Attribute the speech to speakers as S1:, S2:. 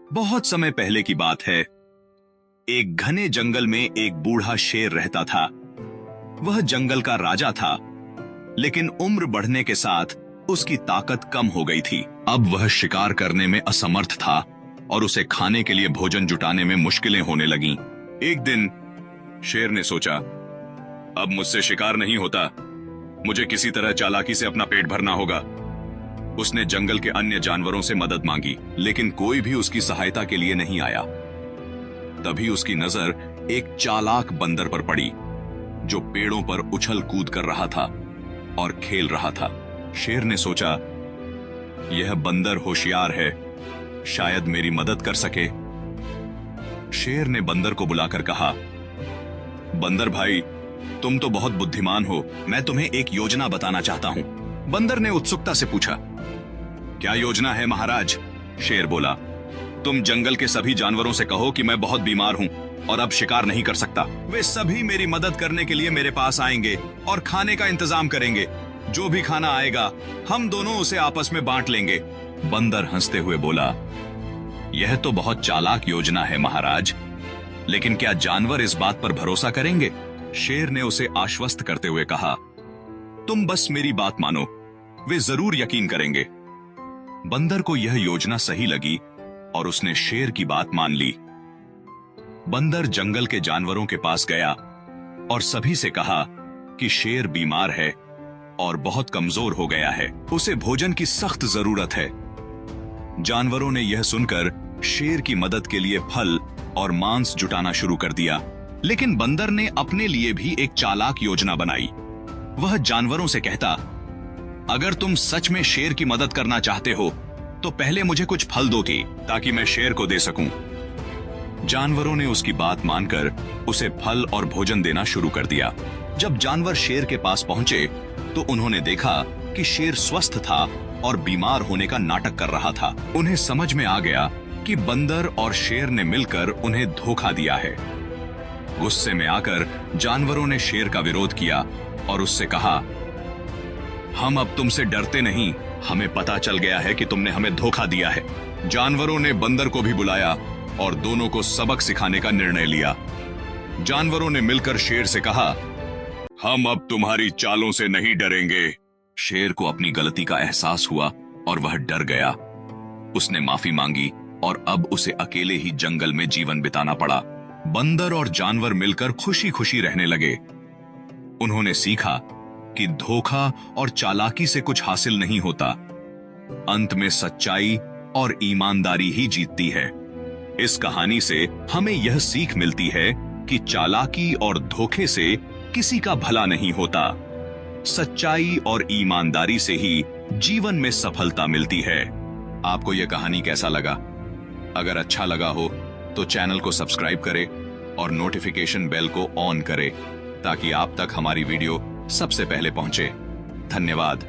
S1: बहुत समय पहले की बात है। एक घने जंगल में एक बूढ़ा शेर रहता था। वह जंगल का राजा था, लेकिन उम्र बढ़ने के साथ उसकी ताकत कम हो गई थी। अब वह शिकार करने में असमर्थ था और उसे खाने के लिए भोजन जुटाने में मुश्किलें होने लगीं। एक दिन शेर ने सोचा, अब मुझसे शिकार नहीं होता, मुझे किसी तरह चालाकी से अपना पेट भरना होगा। उसने जंगल के अन्य जानवरों से मदद मांगी, लेकिन कोई भी उसकी सहायता के लिए नहीं आया। तभी उसकी नजर एक चालाक बंदर पर पड़ी, जो पेड़ों पर उछल कूद कर रहा था और खेल रहा था। शेर ने सोचा, यह बंदर होशियार है, शायद मेरी मदद कर सके। शेर ने बंदर को बुलाकर कहा, बंदर भाई, तुम तो बहुत बुद्धिमान हो, मैं तुम्हें एक योजना बताना चाहता हूं। बंदर ने उत्सुकता से पूछा, क्या योजना है महाराज? शेर बोला, तुम जंगल के सभी जानवरों से कहो कि मैं बहुत बीमार हूं और अब शिकार नहीं कर सकता। वे सभी मेरी मदद करने के लिए मेरे पास आएंगे और खाने का इंतजाम करेंगे। जो भी खाना आएगा हम दोनों उसे आपस में बांट लेंगे। बंदर हंसते हुए बोला, यह तो बहुत चालाक योजना है महाराज, लेकिन क्या जानवर इस बात पर भरोसा करेंगे? शेर ने उसे आश्वस्त करते हुए कहा, तुम बस मेरी बात मानो, वे जरूर यकीन करेंगे। बंदर को यह योजना सही लगी और उसने शेर की बात मान ली। बंदर जंगल के जानवरों के पास गया और सभी से कहा कि शेर बीमार है और बहुत कमजोर हो गया है, उसे भोजन की सख्त जरूरत है। जानवरों ने यह सुनकर शेर की मदद के लिए फल और मांस जुटाना शुरू कर दिया, लेकिन बंदर ने अपने लिए भी एक चालाक योजना बनाई। वह जानवरों से कहता, अगर तुम सच में शेर की मदद करना चाहते हो तो पहले मुझे कुछ फल दो ताकि मैं शेर को दे सकूं। जानवरों ने उसकी बात मानकर उसे फल और भोजन देना शुरू कर दिया। जब जानवर शेर के पास पहुंचे तो उन्होंने देखा कि शेर स्वस्थ था और बीमार होने का नाटक कर रहा था। उन्हें समझ में आ गया कि बंदर और शेर ने मिलकर उन्हें धोखा दिया है। गुस्से में आकर जानवरों ने शेर का विरोध किया और उससे कहा, हम अब तुमसे डरते नहीं, हमें पता चल गया है कि तुमने हमें धोखा दिया है। जानवरों ने बंदर को भी बुलाया और दोनों को सबक सिखाने का निर्णय लिया। जानवरों ने मिलकर शेर से कहा, हम अब तुम्हारी चालों से नहीं डरेंगे। शेर को अपनी गलती का एहसास हुआ और वह डर गया। उसने माफी मांगी और अब उसे अकेले ही जंगल में जीवन बिताना पड़ा। बंदर और जानवर मिलकर खुशी खुशी रहने लगे। उन्होंने सीखा कि धोखा और चालाकी से कुछ हासिल नहीं होता, अंत में सच्चाई और ईमानदारी ही जीतती है। इस कहानी से हमें यह सीख मिलती है कि चालाकी और धोखे से किसी का भला नहीं होता, सच्चाई और ईमानदारी से ही जीवन में सफलता मिलती है। आपको यह कहानी कैसा लगा? अगर अच्छा लगा हो तो चैनल को सब्सक्राइब करें और नोटिफिकेशन बेल को ऑन करें ताकि आप तक हमारी वीडियो सबसे पहले पहुंचे। धन्यवाद।